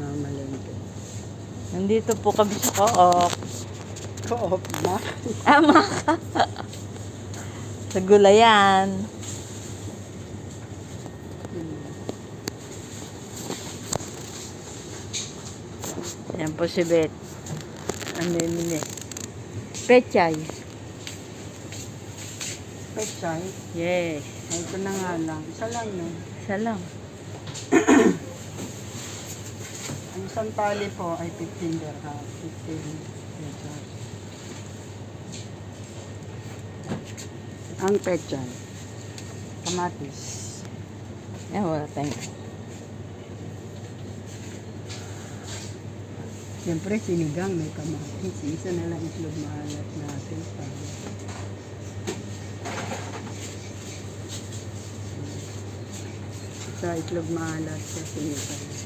Malengke. Nandito po kami sa Co-op. Co-op na. Ama. Sa gulayan. Ayan po si Beth. Ang mimili. Pechay. Pechay. Yes. Ay, ito na nga lang. Isa lang no. Isa lang. Ang isang tali po ay 15 dirham. 15 pesos. Ang pechay. Kamatis. Ayan, wala tayong. Siyempre, sinigang may kamatis. Isa na lang itlog maalat natin. Isa itlog maalat sa sinigang.